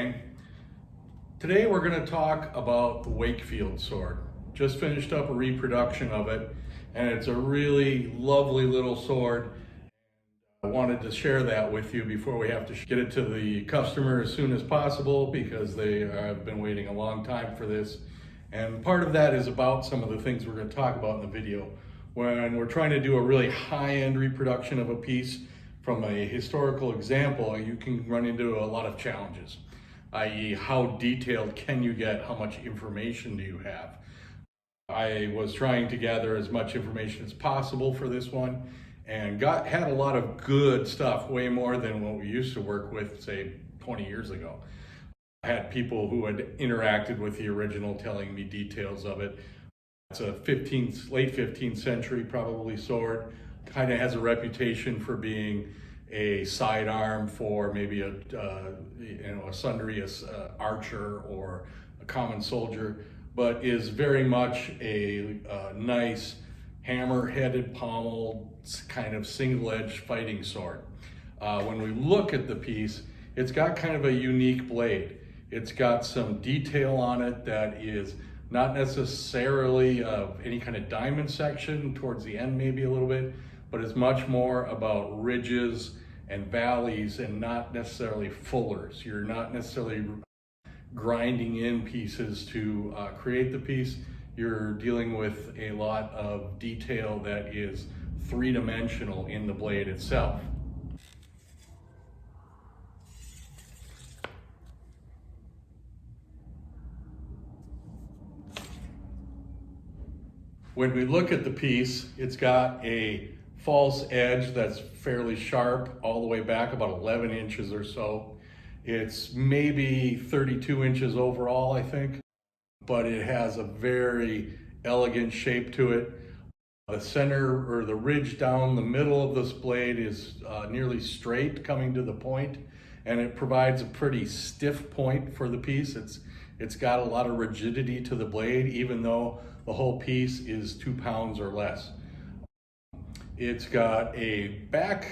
gang. Today we're going to talk about the Wakefield sword. Just finished up a reproduction of it, and it's a really lovely little sword. I wanted to share that with you before we have to get it to the customer as soon as possible, because they have been waiting a long time for this. And part of that is about some of the things we're going to talk about in the video. When we're trying to do a really high-end reproduction of a piece from a historical example, you can run into a lot of challenges, i.e. how detailed can you get, how much information do you have. I was trying to gather as much information as possible for this one, and had a lot of good stuff, way more than what we used to work with, say, 20 years ago. I had people who had interacted with the original telling me details of it. It's a late 15th century probably sword. Kind of has a reputation for being a sidearm for maybe a sundry archer or a common soldier, but is very much a nice hammer-headed, pommeled, kind of single-edged fighting sword. When we look at the piece, it's got kind of a unique blade. It's got some detail on it that is not necessarily of any kind of diamond section, towards the end maybe a little bit, but it's much more about ridges and valleys and not necessarily fullers. You're not necessarily grinding in pieces to create the piece. You're dealing with a lot of detail that is three-dimensional in the blade itself. When we look at the piece, it's got a false edge that's fairly sharp all the way back, about 11 inches or so. It's maybe 32 inches overall, I think, but it has a very elegant shape to it. The center, or the ridge down the middle of this blade, is nearly straight coming to the point, and it provides a pretty stiff point for the piece. It's got a lot of rigidity to the blade, even though the whole piece is 2 pounds or less. It's got a back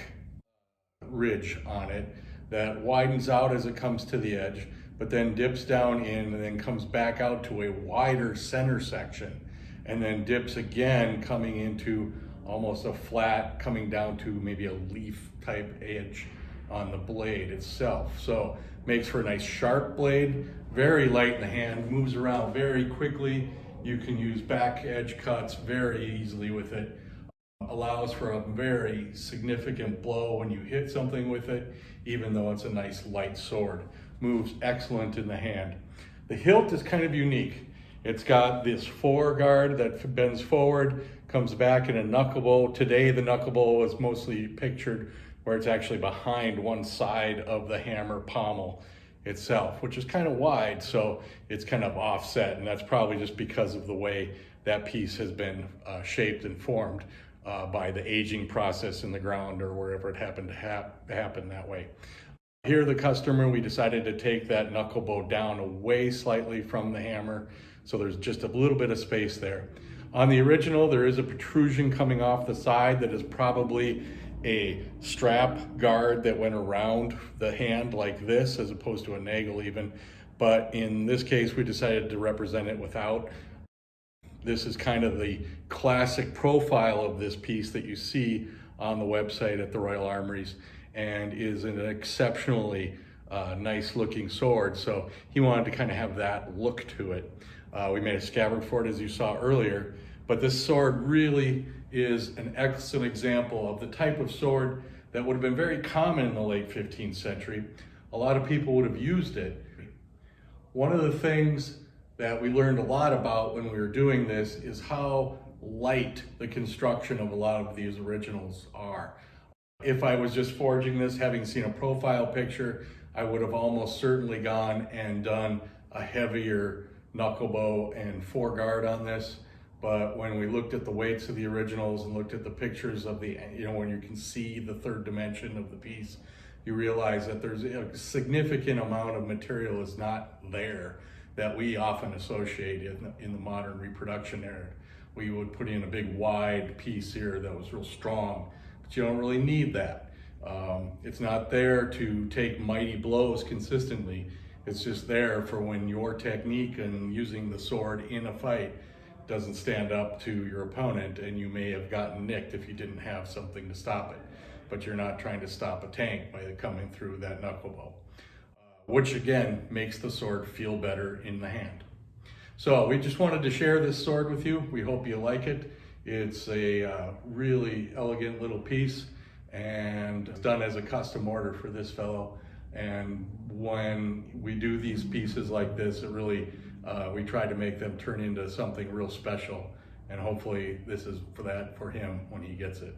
ridge on it that widens out as it comes to the edge, but then dips down in and then comes back out to a wider center section, and then dips again, coming into almost a flat, coming down to maybe a leaf type edge on the blade itself. So makes for a nice sharp blade, very light in the hand, moves around very quickly. You can use back edge cuts very easily with it. Allows for a very significant blow when you hit something with it, even though it's a nice light sword. Moves excellent in the hand. The hilt is kind of unique. It's got this foreguard that bends forward, comes back in a knucklebow. Today the knucklebow is mostly pictured where it's actually behind one side of the hammer pommel itself, which is kind of wide, so it's kind of offset, and that's probably just because of the way that piece has been shaped and formed by the aging process in the ground or wherever it happened to happen that way. Here, the customer, we decided to take that knucklebow down away slightly from the hammer, so there's just a little bit of space there. On the original, there is a protrusion coming off the side that is probably a strap guard that went around the hand like this, as opposed to a nagel even. But in this case, we decided to represent it without. This is kind of the classic profile of this piece that you see on the website at the Royal Armouries, and is an exceptionally nice looking sword. So he wanted to kind of have that look to it. We made a scabbard for it, as you saw earlier, but this sword really is an excellent example of the type of sword that would have been very common in the late 15th century. A lot of people would have used it. One of the things that we learned a lot about when we were doing this is how light the construction of a lot of these originals are. If I was just forging this, having seen a profile picture, I would have almost certainly gone and done a heavier knucklebow and foreguard on this. But when we looked at the weights of the originals and looked at the pictures of the, when you can see the third dimension of the piece, you realize that there's a significant amount of material is not there that we often associate in the modern reproduction era. We would put in a big wide piece here that was real strong, but you don't really need that. It's not there to take mighty blows consistently. It's just there for when your technique and using the sword in a fight doesn't stand up to your opponent, and you may have gotten nicked if you didn't have something to stop it. But you're not trying to stop a tank by coming through that knuckle bow, which again makes the sword feel better in the hand. So we just wanted to share this sword with you. We hope you like it. It's a really elegant little piece, and it's done as a custom order for this fellow. And when we do these pieces like this, it really, we try to make them turn into something real special. And hopefully this is for him when he gets it.